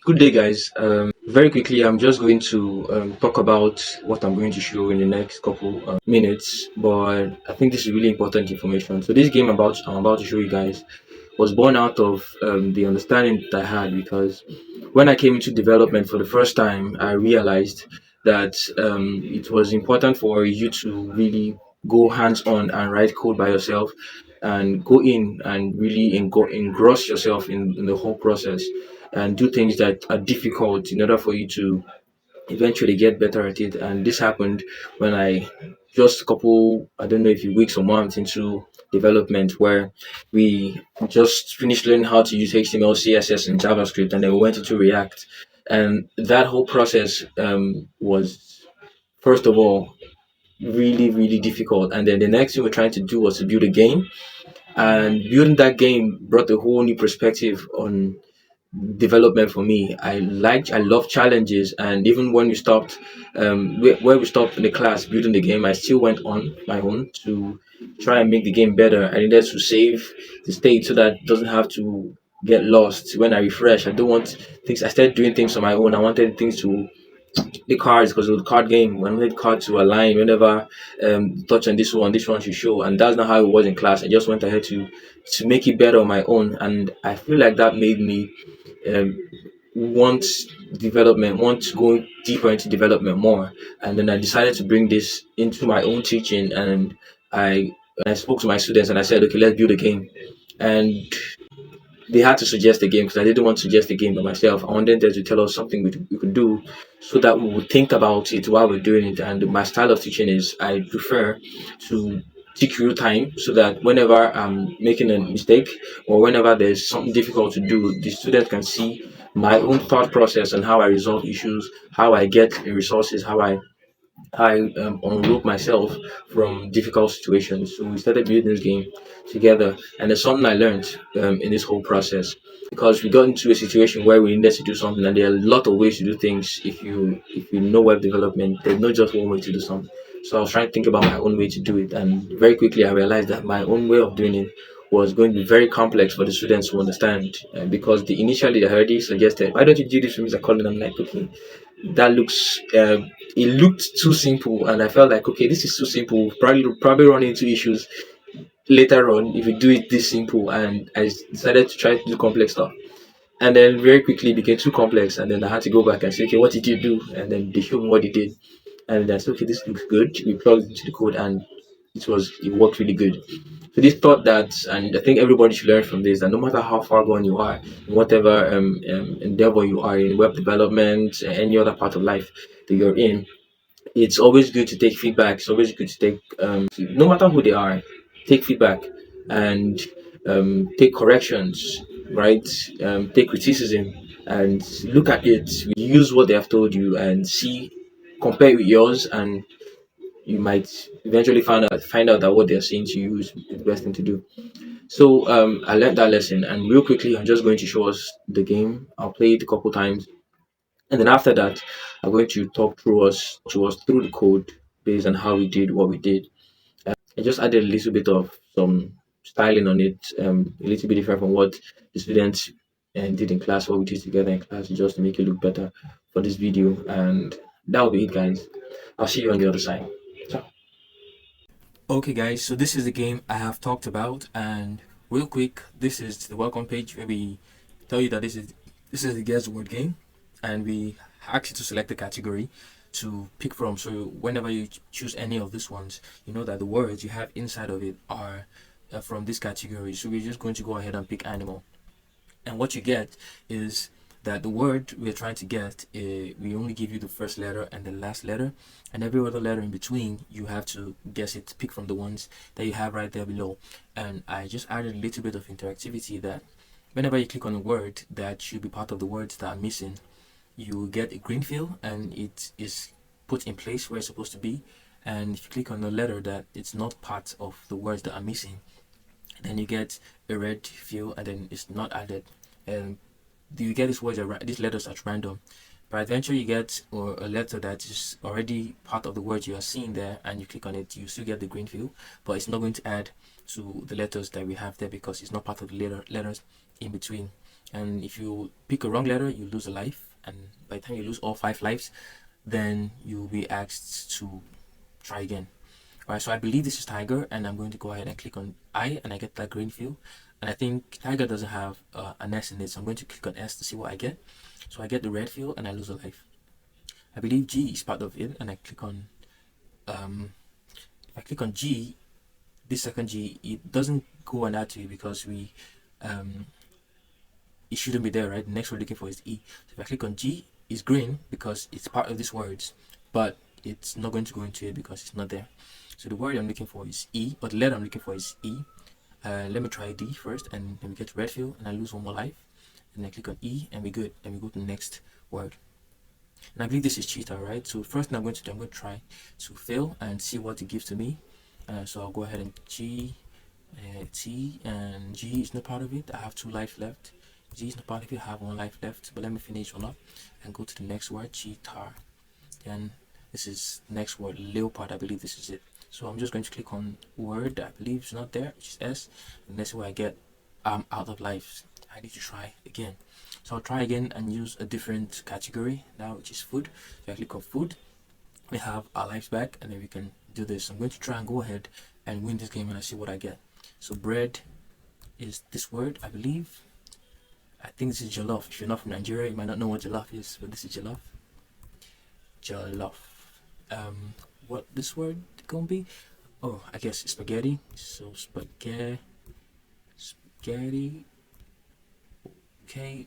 Good day, guys. Very quickly, I'm just going to talk about what I'm going to show in the next couple minutes, but I think this is really important information. So, this game I'm about to show you guys was born out of the understanding that I had because when I came into development for the first time, I realized that it was important for you to really go hands on and write code by yourself and go in and really engross yourself in the whole process and do things that are difficult in order for you to eventually get better at it. And this happened when I just a couple, I don't know if weeks or months into development, where we just finished learning how to use HTML, CSS, and JavaScript, and then we went into React. And that whole process was, first of all, really, really difficult. And then the next thing we're trying to do was to build a game. And building that game brought a whole new perspective on development for me. I love challenges, and even when we stopped, where we stopped in the class building the game, I still went on my own to try and make the game better. I needed to save the state so that it doesn't have to get lost when I refresh. I don't want things. I started doing things on my own. I wanted things to the cards because it was a card game. When we had card to align, whenever touch on this one should show, and that's not how it was in class. I just went ahead to make it better on my own, and I feel like that made me um, want want to go deeper into development more. And then I decided to bring this into my own teaching, and I spoke to my students and I said, okay, let's build a game. And they had to suggest a game because I didn't want to suggest a game by myself. I wanted them to tell us something we could do so that we would think about it while we're doing it. And my style of teaching is I prefer to teach real time so that whenever I'm making a mistake or whenever there's something difficult to do, the student can see my own thought process and how I resolve issues, how I get resources, how I unrope myself from difficult situations. So we started building this game together, and there's something I learned in this whole process because we got into a situation where we needed to do something, and there are a lot of ways to do things. If you know web development, there's not just one way to do something. So I was trying to think about my own way to do it, and very quickly I realized that my own way of doing it was going to be very complex for the students to understand because initially they already suggested, why don't you do this for Mr. Collin? I'm like, okay, that looks it looked too simple, and I felt like, okay, this is too simple, probably run into issues later on if you do it this simple. And I decided to try to do complex stuff, and then very quickly it became too complex, and then I had to go back and say, okay, what did you do? And then they showed me what they did, and I said, okay, this looks good. We plugged into the code, and it worked really good. So this thought that, and I think everybody should learn from this, that no matter how far gone you are, in whatever endeavor you are in, web development, any other part of life that you're in, it's always good to take feedback. It's always good to take, no matter who they are, take feedback and take corrections, right? Take criticism and look at it. Use what they have told you and see, compare with yours, and you might eventually find out that what they're saying to you is the best thing to do. So I learned that lesson, and real quickly, I'm just going to show us the game. I'll play it a couple times, and then after that, I'm going to talk to us through the code based on how we did what we did. I just added a little bit of some styling on it, a little bit different from what the students did in class, what we did together in class, just to make it look better for this video. And that will be it, guys. I'll see you on the other side. Ciao. Okay, guys, so this is the game I have talked about, and real quick, this is the welcome page where we tell you that this is the guess word game, and we ask you to select a category to pick from. So whenever you choose any of these ones, you know that the words you have inside of it are from this category. So we're just going to go ahead and pick animal, and what you get is that the word we're trying to get, we only give you the first letter and the last letter, and every other letter in between you have to guess it, pick from the ones that you have right there below. And I just added a little bit of interactivity that whenever you click on a word that should be part of the words that are missing, you will get a green fill and it is put in place where it's supposed to be. And if you click on the letter that it's not part of the words that are missing, then you get a red fill and then it's not added. And you get these letters at random, but eventually you get or a letter that is already part of the word you are seeing there, and you click on it, you still get the green fill, but it's not going to add to the letters that we have there because it's not part of the letters in between. and if you pick a wrong letter, you lose a life, and by the time you lose all 5 lives, then you'll be asked to try again. Alright, so I believe this is tiger, and I'm going to go ahead and click on I, and I get that green field. And I think tiger doesn't have an S in it, so I'm going to click on S to see what I get. So I get the red field, and I lose a life. I believe G is part of it, and I click on if I click on G, this second G, it doesn't go on that to because we it shouldn't be there, right? The next word looking for is E. So if I click on G, it's green because it's part of these words, but it's not going to go into it because it's not there. So the word I'm looking for is E, or the letter I'm looking for is E. Let me try D first, and then we get red field, and I lose one more life. And I click on E, and we're good. And we go to the next word. And I believe this is cheetah, right? So first thing I'm going to do, I'm going to try to fail and see what it gives to me. So I'll go ahead and G, T, and G is not part of it. I have 2 lives left. G is not part of it. I have 1 life left. But let me finish one up and go to the next word, cheetah. Then this is next word, leopard. I believe this is it. So I'm just going to click on word I believe is not there, which is S, and that's where I get I'm out of lives. I need to try again. So I'll try again and use a different category now, which is food. So I click on food. We have our lives back, and then we can do this. I'm going to try and go ahead and win this game, and I see what I get. So bread is this word, I believe. I think this is jollof. If you're not from Nigeria, you might not know what jollof is, but this is jollof. Jollof. What this word gonna be? Oh, I guess spaghetti. So spaghetti. Okay,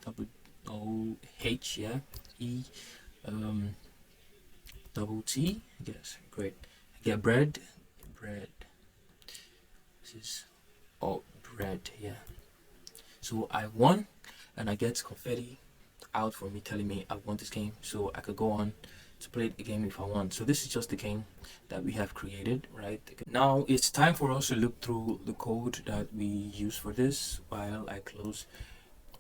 double O H, yeah. E double T, I guess. Great. I get bread. This is bread, yeah. So I won, and I get confetti out for me telling me I won this game, so I could go on to play the game if I want. So this is just the game that we have created, right? Now it's time for us to look through the code that we use for this while I close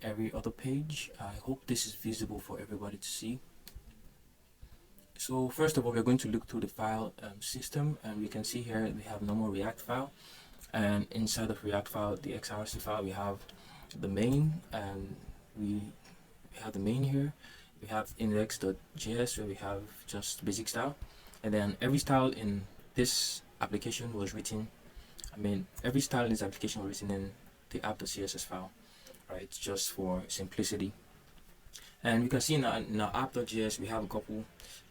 every other page. I hope this is visible for everybody to see. So first of all, we're going to look through the file system, and we can see here we have normal React file, and inside of React file, the XRC file, we have the main, and we have the main here. We have index.js where we have just basic style, and then every style in this application was written, every style in this application was written in the app.css file, right, just for simplicity. And we can see in our app.js we have a couple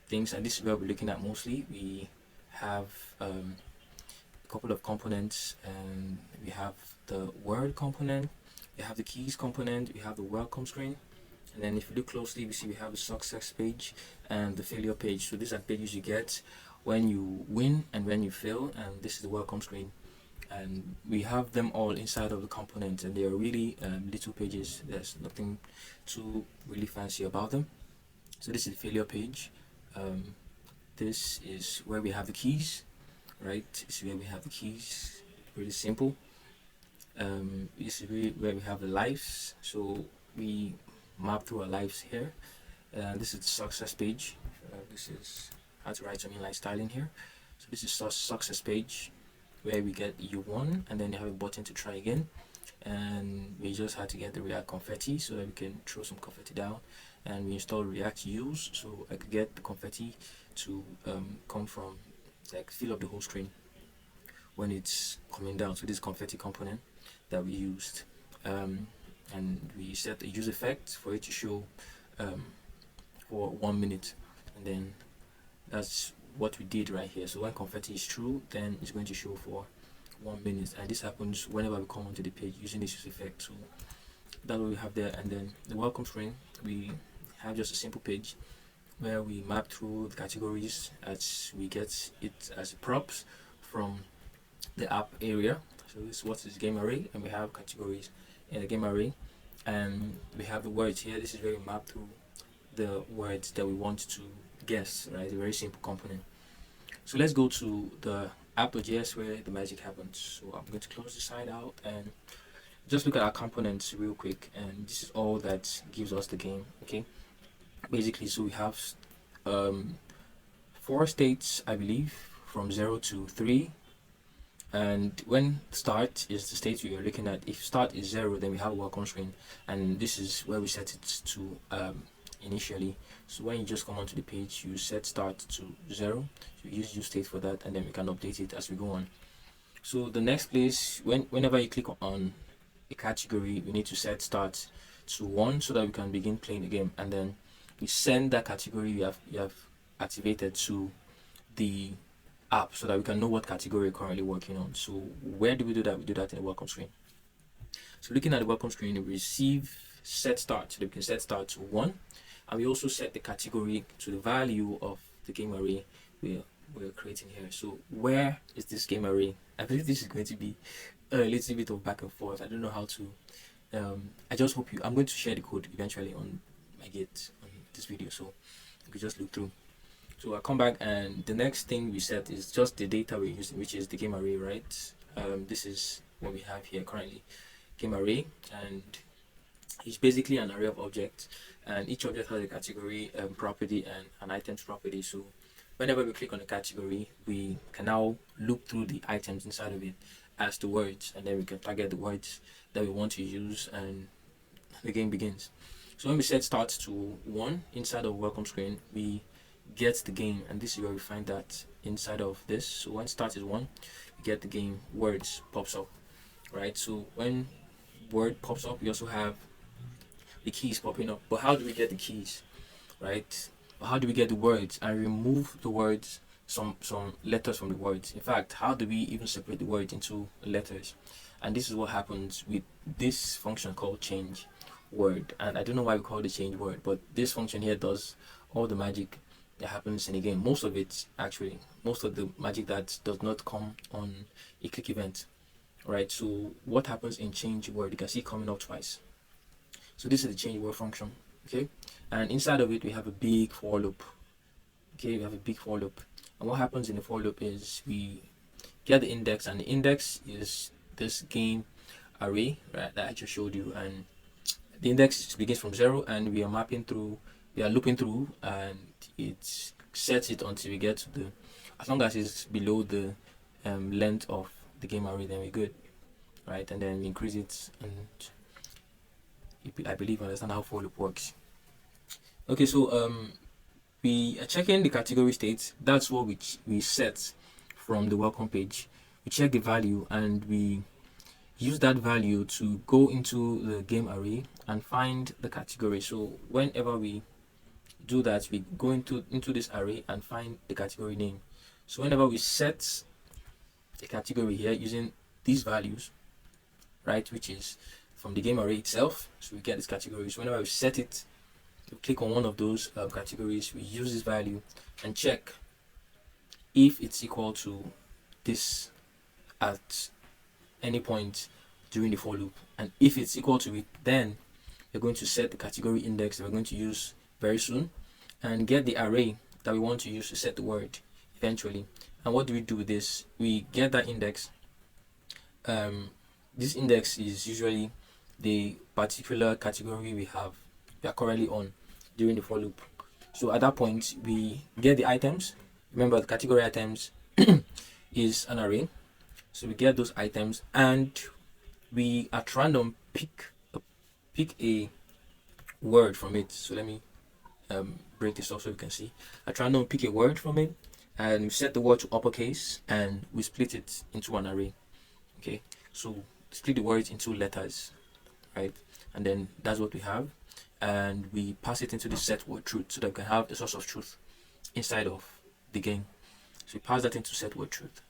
things, and this is where we're looking at mostly. We have a couple of components, and we have the word component, we have the keys component, we have the welcome screen. And then if you look closely, we see we have the success page and the failure page. So these are pages you get when you win and when you fail, and this is the welcome screen. And we have them all inside of the component, and they are really little pages. There's nothing too really fancy about them. So this is the failure page. This is where we have the keys, right? This is where we have the keys. Really simple. This is really where we have the lives. So we map through our lives here. This is the success page. This is how to write something like styling here. So this is success page where we get you won, and then you have a button to try again. And we just had to get the React confetti so that we can throw some confetti down. And we installed React use so I could get the confetti to come from, like, fill up the whole screen when it's coming down. So this confetti component that we used. And we set the use effect for it to show for 1 minute, and then that's what we did right here. So when confetti is true, then it's going to show for 1 minute, and this happens whenever we come onto the page using this use effect. So that's what we have there. And then the welcome screen, we have just a simple page where we map through the categories as we get it as props from the app area. So this is what is game array, and we have categories in the game array, and we have the words here. This is where we map through the words that we want to guess, right? A very simple component. So let's go to the app.js where the magic happens. So I'm going to close the side out and just look at our components real quick, and this is all that gives us the game. Okay, basically, so we have 4 states, I believe, from 0 to 3, And when start is the state we are looking at, if start is 0, then we have a welcome screen, and this is where we set it to initially. So when you just come onto the page, you set start to 0. So you use state for that, and then we can update it as we go on. So the next place, whenever you click on a category, we need to set start to 1 so that we can begin playing the game, and then we send that category you have activated to the app so that we can know what category we're currently working on. So where do we do that? We do that in the welcome screen. So looking at the welcome screen, we receive set start, so we can set start to 1, and we also set the category to the value of the game array we're creating here. So where is this game array? I believe this is going to be a little bit of back and forth. I don't know how to. I just hope I'm going to share the code eventually on my Git on this video, so you can just look through. So I come back, and the next thing we set is just the data we're using, which is the game array, right? This is what we have here currently, game array, and it's basically an array of objects, and each object has a category property and an items property. So whenever we click on a category, we can now look through the items inside of it as the words, and then we can target the words that we want to use, and the game begins. So when we set start to 1 inside of welcome screen, we get the game, and this is where we find that inside of this. So when start is 1, we get the game, words pops up, right? So when word pops up, we also have the keys popping up. But how do we get the keys, right? How do we get the words and remove the words, some letters from the words? In fact, how do we even separate the words into letters? And this is what happens with this function called change word. And I don't know why we call it change word, but this function here does all the magic that happens in a game. Most of it, actually, most of the magic that does not come on a click event, right? So what happens in change word, you can see coming up twice. So this is the change word function, okay? And inside of it, we have a big for loop. Okay, we have a big for loop. And what happens in the for loop is we get the index, and the index is this game array, right, that I just showed you. And the index begins from 0, and we are looping through, and it sets it until we get to the, as long as it's below the length of the game array, then we're good, right? And then we increase it, and I believe you understand how for loop works. Okay, so we are checking the category state. That's what we set from the welcome page. We check the value, and we use that value to go into the game array and find the category. So whenever we do that, we go into this array and find the category name. So whenever we set a category here using these values, right, which is from the game array itself, so we get this category. So whenever we set it, we click on one of those categories, we use this value and check if it's equal to this at any point during the for loop. And if it's equal to it, then we're going to set the category index that we're going to use very soon and get the array that we want to use to set the word eventually. And what do we do with this? We get that index. This index is usually the particular category we are currently on during the for loop. So at that point, we get the items. Remember, the category items is an array. So we get those items, and we at random pick a word from it. So let me break this off so you can see. At random pick a word from it, and we set the word to uppercase, and we split it into an array. Okay, so split the words into letters, right? And then that's what we have, and we pass it into the set word truth so that we can have a source of truth inside of the game. So we pass that into set word truth.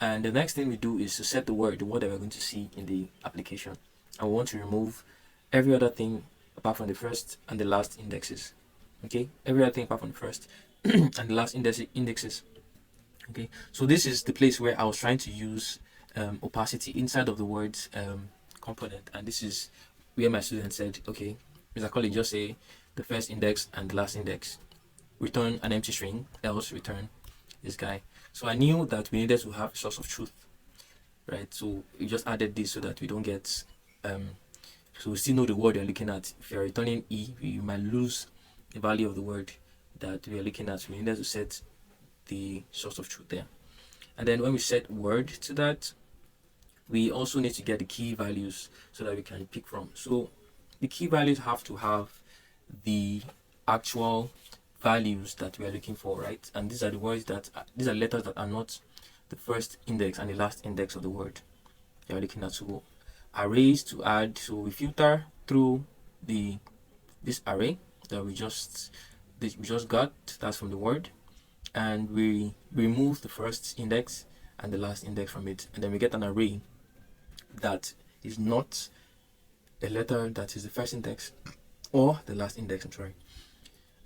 And the next thing we do is to set the word that we're going to see in the application. And we want to remove every other thing apart from the first and the last indexes. Okay, every other thing apart from the first and the last indexes. Okay, so this is the place where I was trying to use opacity inside of the words component, and this is where my student said, okay, Mr. Collins, just say the first index and the last index, return an empty string, else return this guy. So I knew that we needed to have a source of truth, right? So we just added this so that we don't get so we still know the word you're looking at. If you're returning E, you might lose the value of the word that we are looking at. So we needed to set the source of truth there. And then when we set word to that, we also need to get the key values so that we can pick from. So the key values have to have the actual values that we are looking for, right? And these are the words that these are letters that are not the first index and the last index of the word you're looking at. So arrays to add, so we filter through this array that we just got, that's from the word, and we remove the first index and the last index from it, and then we get an array that is not a letter that is the first index or the last index, I'm sorry.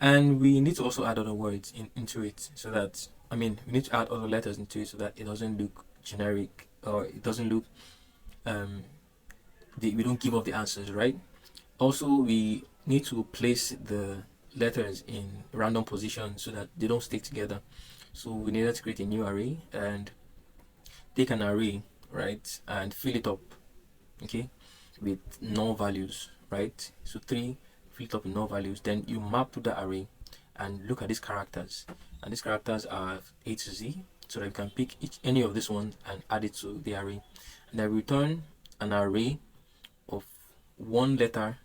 And we need to also add other words into it, so that, I mean, we need to add other letters into it so that it doesn't look generic, or it doesn't look we don't give up the answers, right? Also, we need to place the letters in random positions so that they don't stick together. So we needed to create a new array and take an array, right, and fill it up, okay, with null values, right? So 3, fill it up with null values. Then you map to the array and look at these characters, and these characters are A to Z, so that you can pick any of this one and add it to the array, and then return an array of one letter,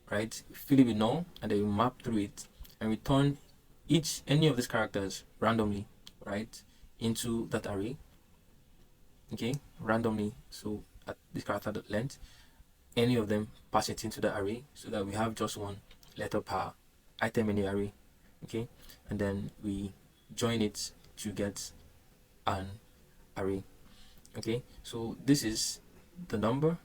right? Fill it with null, and then you map through it and return any of these characters randomly, right, into that array, okay, randomly. So at this character length, any of them, pass it into the array so that we have just one letter per item in the array, okay, and then we join it to get an array, okay. So this is the number,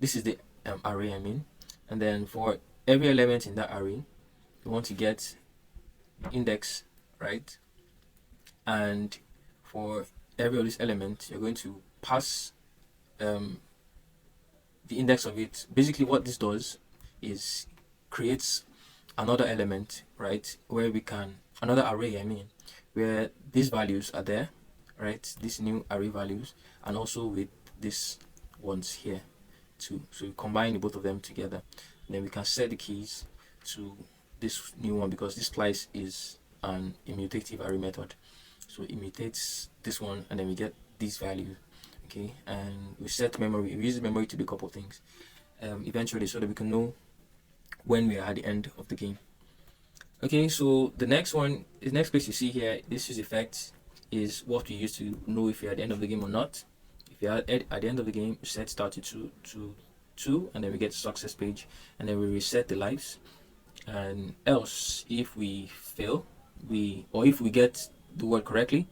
this is the array, I mean, and then for every element in that array we want to get index, right, and for every of these elements you're going to pass the index of it. Basically what this does is creates another element, right, where we can, another array, I mean, where these values are there, right, these new array values, and also with these ones here too. So we combine both of them together, and then we can set the keys to this new one, because this splice is an immutative array method. So it mutates this one, and then we get these values, okay. And we set memory, we use memory to do a couple of things eventually, so that we can know when we are at the end of the game. Okay, so the next one, the next place you see here, this use effect, is what we use to know if you're at the end of the game or not. If you're at the end of the game, set start to 2, and then we get the success page, and then we reset the lives. And else, if we fail, or if we get the word correctly,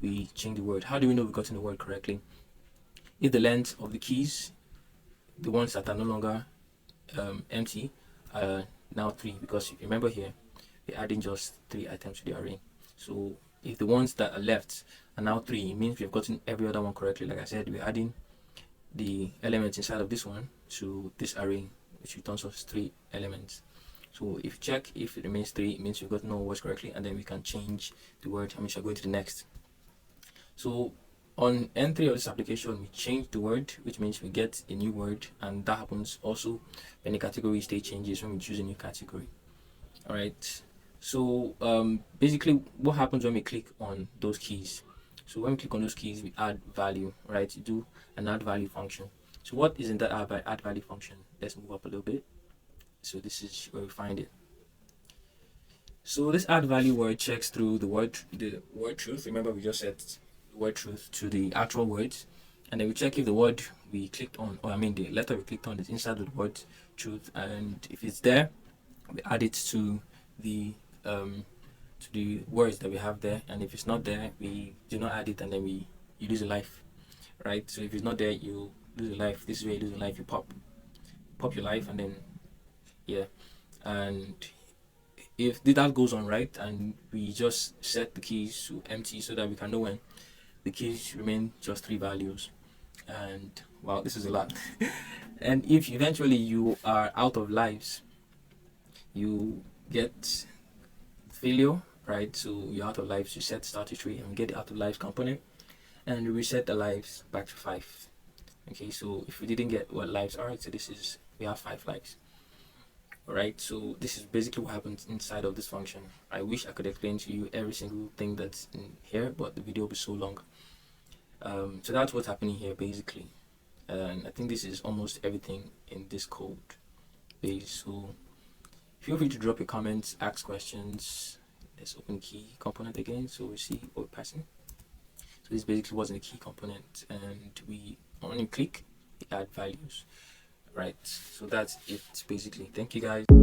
we change the word. How do we know we gotten the word correctly? If the length of the keys, the ones that are no longer empty, are now 3, because if you remember here, we're adding just 3 items to the array. So if the ones that are left are now 3, it means we've gotten every other one correctly. Like I said, we're adding the elements inside of this one to this array, which returns us 3 elements. So if you check, if it remains 3, it means we've gotten all words correctly, and then we can change the word, and we shall go into the next. So on N3 of this application, we change the word, which means we get a new word, and that happens also when the category state changes, when we choose a new category. All right. So basically, what happens when we click on those keys? So when we click on those keys, we add value, right? You do an add value function. So what is in that add value function? Let's move up a little bit. So this is where we find it. So this add value word checks through the word truth. Remember, we just set the word truth to the actual words, and then we check if the word we clicked on, or I mean the letter we clicked on, is inside the word truth, and if it's there, we add it to the words that we have there, and if it's not there, we do not add it, and then you lose a life, right? So if it's not there, you lose a life. This is where you lose a life. You pop your life, and then yeah, and if that goes on right, and we just set the keys to empty so that we can know when the keys remain just 3 values. And wow, this is a lot. And if eventually you are out of lives, you get failure, right? So you're out of lives, you set start to 3 and get the out of lives component, and you reset the lives back to 5. Okay, so if we didn't get what lives are, so this is, we have 5 lives. Alright, so this is basically what happens inside of this function. I wish I could explain to you every single thing that's in here, but the video will be so long. So that's what's happening here basically. And I think this is almost everything in this code base. So feel free to drop your comments, ask questions. Let's open key component again so we see what we're passing. So this basically wasn't a key component, and we only click, we add values. Right, so that's it basically. Thank you guys.